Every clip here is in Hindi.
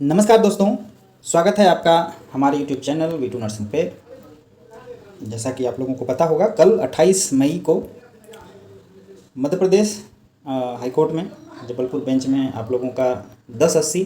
नमस्कार दोस्तों, स्वागत है आपका हमारे YouTube चैनल वीटू नर्सिंग पे। जैसा कि आप लोगों को पता होगा, कल 28 मई को मध्य प्रदेश हाई कोर्ट में जबलपुर बेंच में आप लोगों का 1080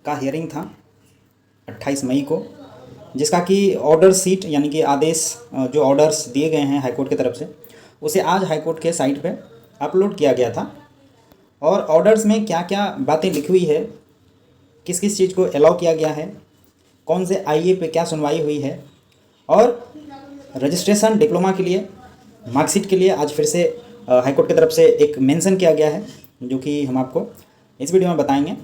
का हियरिंग था 28 मई को, जिसका कि ऑर्डर सीट यानी कि आदेश जो ऑर्डर्स दिए गए हैं हाई कोर्ट की तरफ से, उसे आज हाई कोर्ट के साइट पे अपलोड किया गया था। और ऑर्डर्स में क्या क्या बातें लिखी हुई है, किस किस चीज़ को अलाउ किया गया है, कौन से आईए पे क्या सुनवाई हुई है, और रजिस्ट्रेशन डिप्लोमा के लिए मार्कशीट के लिए आज फिर से हाई कोर्ट की तरफ से एक मेंशन किया गया है, जो कि हम आपको इस वीडियो में बताएंगे।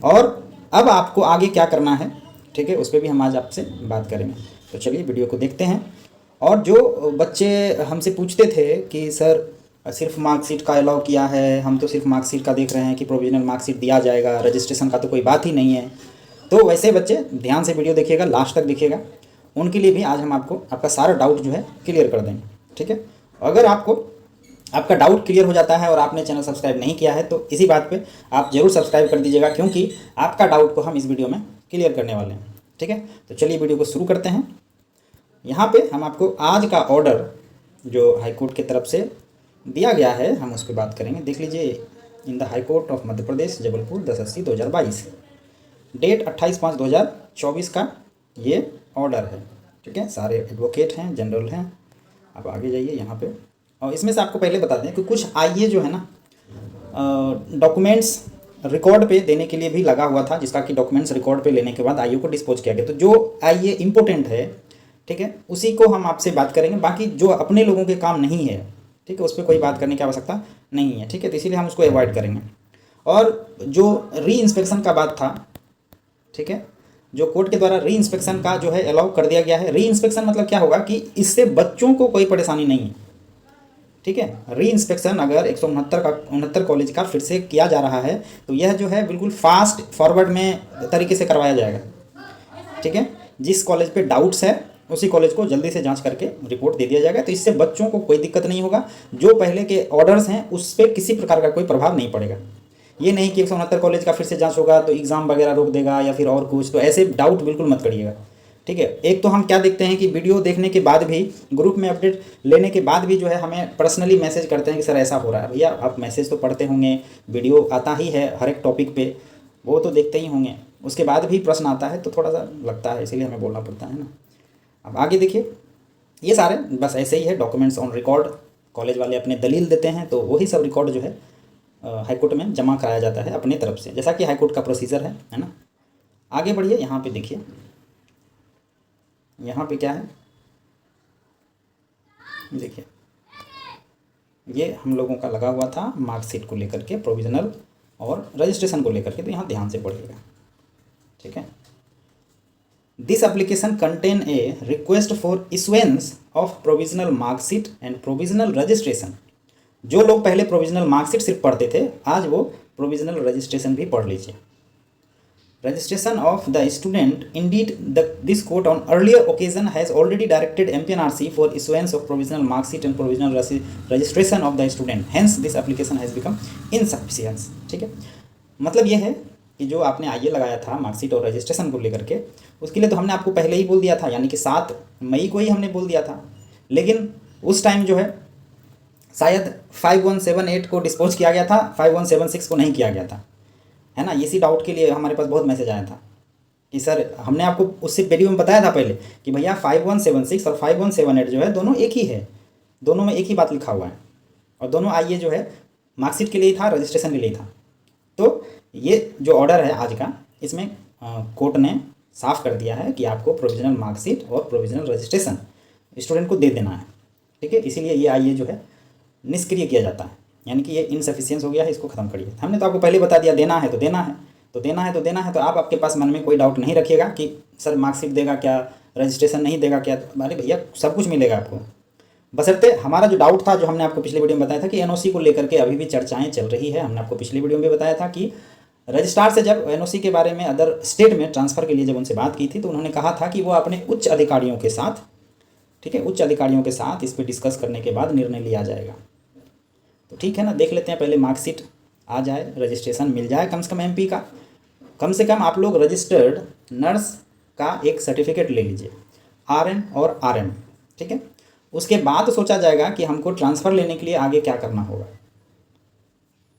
और अब आपको आगे क्या करना है, ठीक है, उस पर भी हम आज आपसे बात करेंगे। तो चलिए वीडियो को देखते हैं। और जो बच्चे हमसे पूछते थे कि सर सिर्फ मार्कशीट का अलाउ किया है, हम तो सिर्फ मार्कशीट का देख रहे हैं कि प्रोविजनल मार्कशीट दिया जाएगा, रजिस्ट्रेशन का तो कोई बात ही नहीं है, तो वैसे बच्चे ध्यान से वीडियो देखिएगा, लास्ट तक देखिएगा। उनके लिए भी आज हम आपको आपका सारा डाउट जो है क्लियर कर देंगे, ठीक है। अगर आपको आपका डाउट क्लियर हो जाता है और आपने चैनल सब्सक्राइब नहीं किया है तो इसी बात पे आप ज़रूर सब्सक्राइब कर दीजिएगा, क्योंकि आपका डाउट को हम इस वीडियो में क्लियर करने वाले हैं, ठीक है। तो चलिए वीडियो को शुरू करते हैं। यहाँ पे हम आपको आज का ऑर्डर जो हाई कोर्ट की तरफ से दिया गया है, हम उस पर बात करेंगे। देख लीजिए, in the high court of Madhya Pradesh Jabalpur 10/80/2022, date 28/5/2024 का ये ऑर्डर है, ठीक है। सारे एडवोकेट हैं, जनरल हैं। आप आगे जाइए यहाँ पे, और इसमें से आपको पहले बता दें कि कुछ आईए जो है ना, डॉक्यूमेंट्स रिकॉर्ड पे देने के लिए भी लगा हुआ था, जिसका कि डॉक्यूमेंट्स रिकॉर्ड पे लेने के बाद आईए को डिस्पोज किया गया। तो जो आईए इम्पोर्टेंट है, ठीक है, उसी को हम आपसे बात करेंगे। बाकी जो अपने लोगों के काम नहीं है, ठीक है, उस पर कोई बात करने की आवश्यकता नहीं है, ठीक है, तो इसीलिए हम उसको अवॉइड करेंगे। और जो री इंस्पेक्शन का बात था, ठीक है, जो कोर्ट के द्वारा री इंस्पेक्शन का जो है अलाउ कर दिया गया है। री इंस्पेक्शन मतलब क्या होगा कि इससे बच्चों को कोई परेशानी नहीं है, ठीक है। री इंस्पेक्शन अगर 169 कॉलेज का फिर से किया जा रहा है तो यह जो है बिल्कुल फास्ट फॉरवर्ड में तरीके से करवाया जाएगा, ठीक है। जिस कॉलेज पे डाउट्स है उसी कॉलेज को जल्दी से जांच करके रिपोर्ट दे दिया जाएगा, तो इससे बच्चों को कोई दिक्कत नहीं होगा। जो पहले के ऑर्डर्स हैं उस पर किसी प्रकार का कोई प्रभाव नहीं पड़ेगा। ये नहीं कि 169 कॉलेज का फिर से जांच होगा तो एग्ज़ाम वगैरह रोक देगा या फिर और कुछ, तो ऐसे डाउट बिल्कुल मत करिएगा, ठीक है। एक तो हम क्या देखते हैं कि वीडियो देखने के बाद भी, ग्रुप में अपडेट लेने के बाद भी जो है हमें पर्सनली मैसेज करते हैं कि सर ऐसा हो रहा है। भैया आप मैसेज तो पढ़ते होंगे, वीडियो आता ही है हर एक टॉपिक पे, वो तो देखते ही होंगे, उसके बाद भी प्रश्न आता है तो थोड़ा सा लगता है, इसीलिए हमें बोलना पड़ता है ना। अब आगे देखिए, ये सारे बस ऐसे ही है, डॉक्यूमेंट्स ऑन रिकॉर्ड। कॉलेज वाले अपने दलील देते हैं तो वही सब रिकॉर्ड जो है हाईकोर्ट में जमा कराया जाता है अपने तरफ से, जैसा कि हाईकोर्ट का प्रोसीजर है ना। आगे बढ़िए, यहाँ पे देखिए, यहाँ पे क्या है, देखिए ये हम लोगों का लगा हुआ था मार्कशीट को लेकर के, प्रोविजनल और रजिस्ट्रेशन को लेकर के, तो यहाँ ध्यान से पढ़िएगा, ठीक है। This application contain a request for issuance of provisional marksheet and provisional registration। जो लोग पहले प्रोविजनल मार्कशीट सिर्फ पढ़ते थे, आज वो प्रोविजनल रजिस्ट्रेशन भी पढ़ लीजिए। Registration of the student, Indeed this court on earlier occasion has already directed MPNRC for issuance of provisional marksheet and provisional registration of the student, hence this application has become insufficient, ठीक है। मतलब ये है कि जो आपने आईए लगाया था मार्कशीट और रजिस्ट्रेशन को लेकर के, उसके लिए तो हमने आपको पहले ही बोल दिया था, यानी कि 7 मई को ही हमने बोल दिया था। लेकिन उस टाइम जो है शायद 5178 को डिस्पोज किया गया था, 5176 को नहीं किया गया था, है ना। इसी डाउट के लिए हमारे पास बहुत मैसेज आया था कि सर, हमने आपको उससे वीडियो में बताया था पहले कि भैया 5176 और 5178 जो है दोनों एक ही है, दोनों में एक ही बात लिखा हुआ है, और दोनों आईए जो है मार्कशीट के लिए था, रजिस्ट्रेशन के लिए था। तो ये जो ऑर्डर है आज का, इसमें कोर्ट ने साफ कर दिया है कि आपको प्रोविजनल मार्कशीट और प्रोविजनल रजिस्ट्रेशन स्टूडेंट को दे देना है, ठीक है। इसीलिए ये आईए जो है निष्क्रिय किया जाता है, यानी कि ये इनसफिशियंस हो गया है, इसको ख़त्म करिए। हमने तो आपको पहले बता दिया, देना है तो देना है, तो देना है तो देना है। तो आप आपके पास मन में कोई डाउट नहीं रखिएगा कि सर मार्कशीट देगा क्या, रजिस्ट्रेशन नहीं देगा क्या। अरे भैया सब कुछ मिलेगा आपको, बशर्ते हमारा जो डाउट था, जो हमने आपको पिछले वीडियो में बताया था कि एनओसी को लेकर के अभी भी चर्चाएँ चल रही है। हमने आपको पिछले वीडियो में बताया था कि रजिस्ट्रार से जब एनओसी के बारे में अदर स्टेट में ट्रांसफ़र के लिए जब उनसे बात की थी, तो उन्होंने कहा था कि वो अपने उच्च अधिकारियों के साथ, ठीक है, उच्च अधिकारियों के साथ इस पर डिस्कस करने के बाद निर्णय लिया जाएगा। तो ठीक है ना, देख लेते हैं पहले मार्कशीट आ जाए, रजिस्ट्रेशन मिल जाए कम से कम एमपी का। कम से कम आप लोग रजिस्टर्ड नर्स का एक सर्टिफिकेट ले लीजिए, आरएन और आरएम, ठीक है। उसके बाद सोचा जाएगा कि हमको ट्रांसफ़र लेने के लिए आगे क्या करना होगा,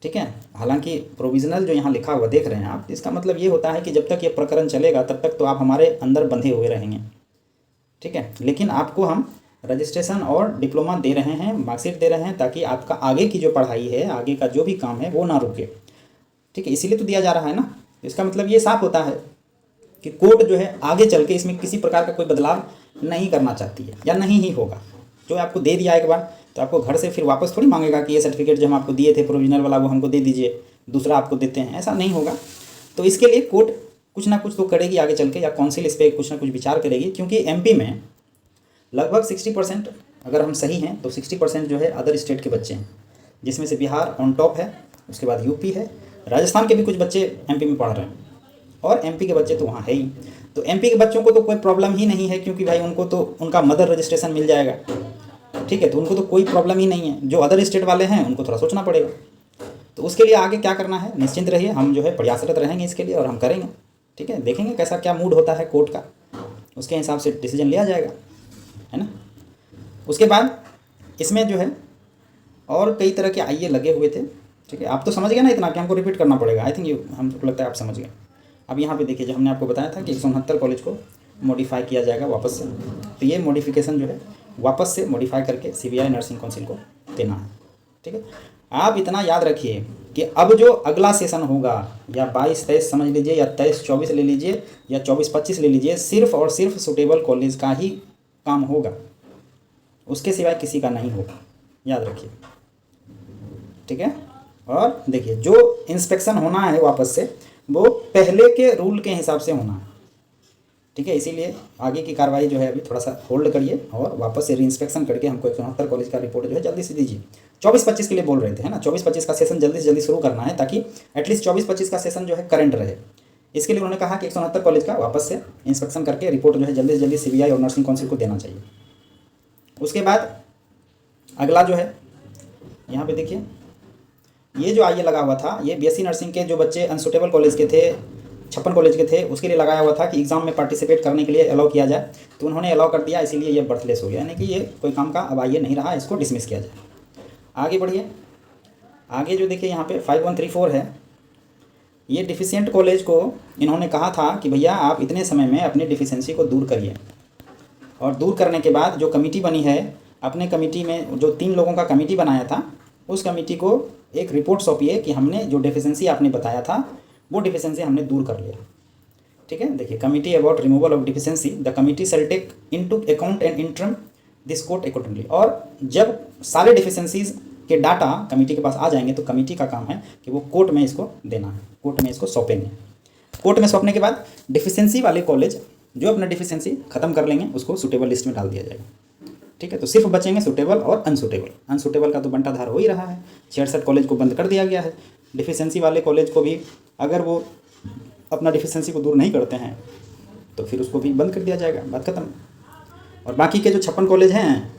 ठीक है। हालांकि प्रोविज़नल जो यहाँ लिखा हुआ देख रहे हैं आप, इसका मतलब ये होता है कि जब तक ये प्रकरण चलेगा तब तक तो आप हमारे अंदर बंधे हुए रहेंगे, ठीक है। लेकिन आपको हम रजिस्ट्रेशन और डिप्लोमा दे रहे हैं, मार्कशीट दे रहे हैं, ताकि आपका आगे की जो पढ़ाई है, आगे का जो भी काम है वो ना रुके, ठीक है। इसीलिए तो दिया जा रहा है ना। इसका मतलब ये साफ होता है कि कोर्ट जो है आगे चल के इसमें किसी प्रकार का कोई बदलाव नहीं करना चाहती है, या नहीं ही होगा। जो आपको दे दिया एक बार, तो आपको घर से फिर वापस थोड़ी मांगेगा कि ये सर्टिफिकेट जो हम आपको दिए थे प्रोविजनल वाला वो हमको दे दीजिए, दूसरा आपको देते हैं, ऐसा नहीं होगा। तो इसके लिए कोर्ट कुछ ना कुछ तो करेगी आगे चल के, या काउंसिल इस पर कुछ ना कुछ विचार करेगी। क्योंकि एमपी में लगभग 60%, अगर हम सही हैं तो 60% जो है अदर स्टेट के बच्चे हैं, जिसमें से बिहार ऑन टॉप है, उसके बाद यूपी है, राजस्थान के भी कुछ बच्चे एमपी में पढ़ रहे हैं, और एमपी के बच्चे तो वहाँ है ही। तो एमपी के बच्चों को तो कोई प्रॉब्लम ही नहीं है, क्योंकि भाई उनको तो उनका मदर रजिस्ट्रेशन मिल जाएगा, ठीक है। तो उनको तो कोई प्रॉब्लम ही नहीं है। जो अदर स्टेट वाले हैं उनको थोड़ा सोचना पड़ेगा। तो उसके लिए आगे क्या करना है, निश्चिंत रहिए, हम जो है प्रयासरत रहेंगे इसके लिए, और हम करेंगे, ठीक है। देखेंगे कैसा क्या मूड होता है कोर्ट का, उसके हिसाब से डिसीजन लिया जाएगा, है ना। उसके बाद इसमें जो है और कई तरह के आईए लगे हुए थे, ठीक है। आप तो समझ गए ना इतना कि हमको रिपीट करना पड़ेगा, आई थिंक हमको लगता है आप समझ गए। अब यहाँ पे देखिए, जो हमने आपको बताया था कि 169 कॉलेज को मॉडिफाई किया जाएगा वापस से, तो ये मॉडिफिकेशन जो है वापस से मॉडिफाई करके सीबीआई नर्सिंग काउंसिल को देना है, ठीक है। आप इतना याद रखिए कि अब जो अगला सेशन होगा, या 22-23 समझ लीजिए, या 23-24 ले लीजिए, या 24-25 ले लीजिए, सिर्फ और सिर्फ सुटेबल कॉलेज का ही काम होगा, उसके सिवाय किसी का नहीं होगा, याद रखिए, ठीक है। और देखिए, जो इंस्पेक्शन होना है वापस से, वो पहले के रूल के हिसाब से होना है, ठीक है। इसीलिए आगे की कार्रवाई जो है अभी थोड़ा सा होल्ड करिए, और वापस से री इंस्पेक्शन करके हमको 169 कॉलेज का रिपोर्ट जो है जल्दी से दीजिए। 24-25 के लिए बोल रहे थे, है ना, 24-25 का सेशन जल्दी से जल्दी शुरू करना है, ताकि एटलीस्ट 24-25 का सेशन जो है करंट रहे। इसके लिए उन्होंने कहा कि 169 कॉलेज का वापस से इंस्पेक्शन करके रिपोर्ट जो है जल्दी से जल्दी सीबीआई और नर्सिंग काउंसिल को देना चाहिए। उसके बाद अगला जो है, यहाँ पे देखिए, ये जो आईए लगा हुआ था, ये बीएससी नर्सिंग के जो बच्चे अनसुटेबल कॉलेज के थे, 56 कॉलेज के थे, उसके लिए लगाया हुआ था कि एग्ज़ाम में पार्टिसिपेट करने के लिए अलाउ किया जाए, तो उन्होंने अलाउ कर दिया, इसीलिए ये बर्थलेस हो गया, यानी कि ये कोई काम का अब आईए नहीं रहा, इसको डिसमिस किया जाए। आगे बढ़िए, आगे जो देखिए यहाँ पे 5134 है, ये डिफिशियंट कॉलेज को इन्होंने कहा था कि भैया आप इतने समय में अपनी डिफिशेंसी को दूर करिए, और दूर करने के बाद जो कमेटी बनी है, अपने कमेटी में जो 3 लोगों का कमेटी बनाया था, उस कमेटी को एक रिपोर्ट सौंपिए कि हमने जो डेफिशिएंसी आपने बताया था वो डेफिशिएंसी हमने दूर कर लिया, ठीक है। देखिए, committee about removal of deficiency, the committee shall take into account and interim this court accordingly. और जब सारे डिफिशिएंसीज के डाटा कमेटी के पास आ जाएंगे, तो कमेटी का काम है कि वो कोर्ट में इसको देना है, कोर्ट में इसको सौंपेंगे। कोर्ट में सौंपने के बाद डिफिशिएंसी वाले कॉलेज जो अपना डिफिशिएंसी खत्म कर लेंगे, उसको सुटेबल लिस्ट में डाल दिया जाएगा, ठीक है। तो सिर्फ बचेंगे सुटेबल और अनसुटेबल। अनसुटेबल का तो बंटाधार हो ही रहा है, 66 कॉलेज को बंद कर दिया गया है। डिफिशिएंसी वाले कॉलेज को भी अगर वो अपना डिफिशिएंसी को दूर नहीं करते हैं, तो फिर उसको भी बंद कर दिया जाएगा, बात खत्म। और बाकी के जो 56 कॉलेज हैं,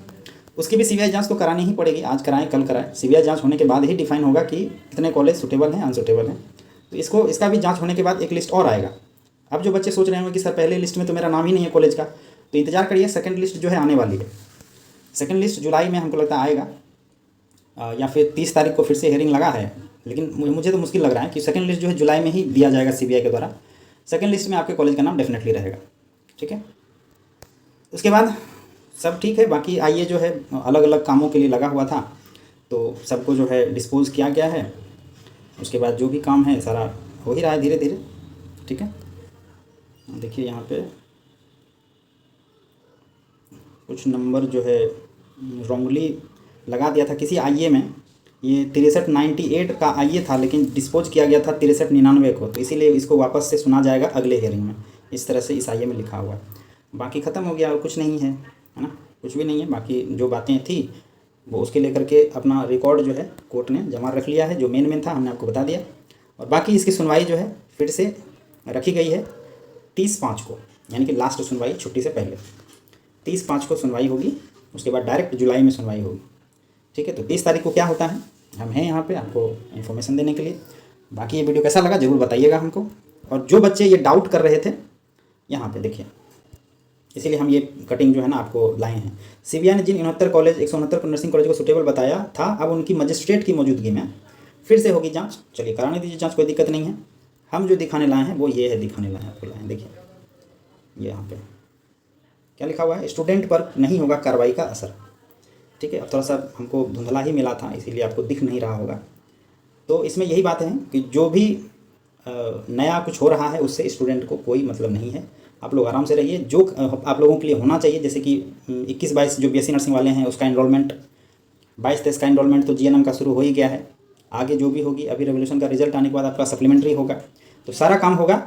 उसकी भी सीबीआई जांच तो करानी ही पड़ेगी, आज कराएं कल कराएं। सीबीआई जांच होने के बाद ही डिफाइन होगा कि कितने कॉलेज सुटेबल हैं, अनसुटेबल हैं। तो इसका भी जाँच होने के बाद एक लिस्ट और आएगा। अब जो बच्चे सोच रहे होंगे कि सर पहले लिस्ट में तो मेरा नाम ही नहीं है कॉलेज का, तो इंतजार करिए, सेकंड लिस्ट जो है आने वाली है। सेकंड लिस्ट जुलाई में हमको लगता है आएगा, या फिर 30 तारीख को फिर से हेयरिंग लगा है, लेकिन मुझे तो मुश्किल लग रहा है कि सेकंड लिस्ट जो है जुलाई में ही दिया जाएगा सीबीआई के द्वारा। सेकंड लिस्ट में आपके कॉलेज का नाम डेफिनेटली रहेगा, ठीक है। उसके बाद सब ठीक है। बाकी आईए जो है अलग अलग कामों के लिए लगा हुआ था, तो सबको जो है डिस्पोज किया गया है। उसके बाद जो भी काम है सारा हो ही रहा है धीरे धीरे, ठीक है। देखिए यहाँ पे कुछ नंबर जो है रॉन्गली लगा दिया था किसी आईए में, ये 6398 का आईए था, लेकिन डिस्पोज किया गया था 6399 को, तो इसीलिए इसको वापस से सुना जाएगा अगले हियरिंग में। इस तरह से इस आईए में लिखा हुआ है। बाकी ख़त्म हो गया और कुछ नहीं है ना, कुछ भी नहीं है। बाकी जो बातें थी वो उसके लेकर के अपना रिकॉर्ड जो है कोर्ट ने जमा रख लिया है, जो मेन था हमने आपको बता दिया। और बाकी इसकी सुनवाई जो है फिर से रखी गई है 30/5 को, यानी कि लास्ट सुनवाई छुट्टी से पहले 30/5 को सुनवाई होगी। उसके बाद डायरेक्ट जुलाई में सुनवाई होगी, ठीक है। तो 30 तारीख को क्या होता है हम हैं यहाँ पे आपको इन्फॉर्मेशन देने के लिए। बाकी ये वीडियो कैसा लगा ज़रूर बताइएगा हमको। और जो बच्चे ये डाउट कर रहे थे यहाँ पे देखिए, इसीलिए हम ये कटिंग जो है ना आपको लाए हैं। सीबीआई ने जिन 69 कॉलेज 169 नर्सिंग कॉलेज को सूटेबल बताया था, अब उनकी मजिस्ट्रेट की मौजूदगी में फिर से होगी जांच। चलिए कराने दीजिए जांच, कोई दिक्कत नहीं है। हम जो दिखाने लाए हैं वो ये है, दिखाने लाए हैं आपको लाए हैं। देखिए ये यहाँ पे क्या लिखा हुआ है, स्टूडेंट पर नहीं होगा कार्रवाई का असर। ठीक है, अब थोड़ा सा हमको धुंधला ही मिला था इसीलिए आपको दिख नहीं रहा होगा। तो इसमें यही बात है कि जो भी नया कुछ हो रहा है उससे स्टूडेंट को कोई मतलब नहीं है। आप लोग आराम से रहिए। जो आप लोगों के लिए होना चाहिए, जैसे कि 21-22 जो बीएससी नर्सिंग वाले हैं उसका एनरोलमेंट 22-23 का एनरोलमेंट तो जीएनएम का शुरू हो ही गया है। आगे जो भी होगी, अभी रेवोल्यूशन का रिजल्ट आने के बाद आपका सप्लीमेंट्री होगा, तो सारा काम होगा।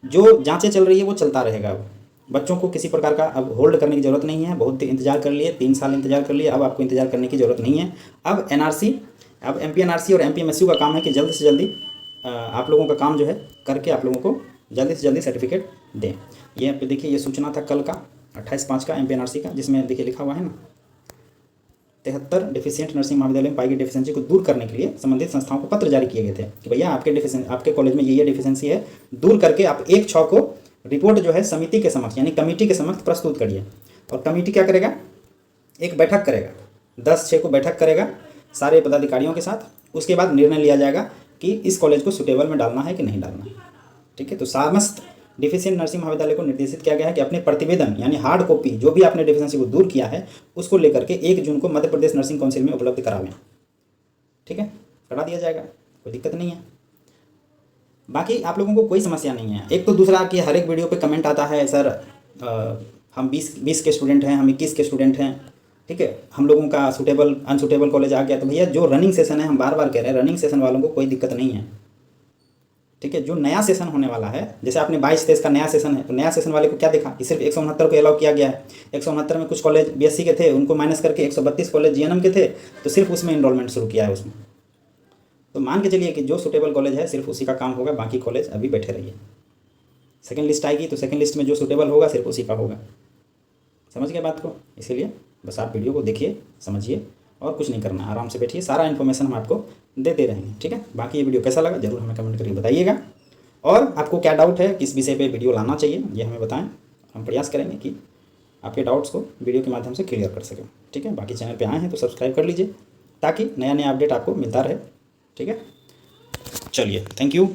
जो जांचें चल रही है वो चलता रहेगा। अब बच्चों को किसी प्रकार का अब होल्ड करने की ज़रूरत नहीं है। बहुत इंतजार कर लिए, 3 साल इंतजार कर लिए, अब आपको इंतजार करने की ज़रूरत नहीं है। अब एनआरसी, अब एमपीएनआरसी और एमपीएमएसयू का काम है कि जल्द से जल्दी आप लोगों का काम जो है करके आप लोगों को जल्दी से जल्दी सर्टिफिकेट दें। ये पे देखिए, ये सूचना था कल का 28/5 का एमपीएनआरसी का, जिसमें देखिए लिखा हुआ है ना 73 डिफिशियंट नर्सिंग महाविद्यालय में पाई गई डिफिशियंसी को दूर करने के लिए संबंधित संस्थाओं को पत्र जारी किए गए थे कि भैया आपके कॉलेज में ये डिफिशियंसी है, दूर करके आप 1/6 को रिपोर्ट जो है समिति के समक्ष यानी कमेटी के समक्ष प्रस्तुत करिए। और कमेटी क्या करेगा, एक बैठक करेगा, 10/6 को बैठक करेगा सारे पदाधिकारियों के साथ। उसके बाद निर्णय लिया जाएगा कि इस कॉलेज को सुटेबल में डालना है कि नहीं डालना है। ठीक है, तो समस्त डिफिशियंट नर्सिंग महाविद्यालय को निर्देशित किया गया है कि अपने प्रतिवेदन यानी हार्ड कॉपी जो भी आपने डिफिशियंसी को दूर किया है उसको लेकर के 1 जून को मध्य प्रदेश नर्सिंग काउंसिल में उपलब्ध करावें। ठीक है, करा दिया जाएगा, कोई दिक्कत नहीं है। बाकी आप लोगों को कोई समस्या नहीं है। एक तो दूसरा कि हर एक वीडियो पे कमेंट आता है, सर हम 20 के स्टूडेंट हैं, हम 21 के स्टूडेंट हैं, ठीक है, हम लोगों का सूटेबल अनसूटेबल कॉलेज आ गया। तो भैया जो रनिंग सेशन है, हम बार बार कह रहे हैं, रनिंग सेशन वालों को कोई दिक्कत नहीं है। ठीक है, जो नया सेशन होने वाला है, जैसे आपने 22-23 का नया सेशन है, तो नया सेशन वाले को क्या देखा कि सिर्फ 169 को अलाउ किया गया है। 169 में कुछ कॉलेज बीएससी के थे, उनको माइनस करके 132 कॉलेज जीएनएम के थे, तो सिर्फ उसमें इनरोलमेंट शुरू किया है उसमें। तो मान के चलिए कि जो सूटेबल कॉलेज है सिर्फ उसी का काम होगा, बाकी कॉलेज अभी बैठे रहिए। सेकंड लिस्ट आएगी तो सेकंड लिस्ट में जो सूटेबल होगा सिर्फ उसी का होगा। समझ गए बात को? इसीलिए बस आप वीडियो को देखिए, समझिए और कुछ नहीं करना, आराम से बैठिए, सारा इन्फॉर्मेशन हम आपको देते रहेंगे। ठीक है, बाकी ये वीडियो कैसा लगा जरूर हमें कमेंट करके बताइएगा। और आपको क्या डाउट है, किस विषय पे वीडियो लाना चाहिए, ये हमें बताएं। हम प्रयास करेंगे कि आपके डाउट्स को वीडियो के माध्यम से क्लियर कर सकें। ठीक है, बाकी चैनल पे आए हैं तो सब्सक्राइब कर लीजिए ताकि नया नया अपडेट आपको मिलता रहे। ठीक है, चलिए, थैंक यू।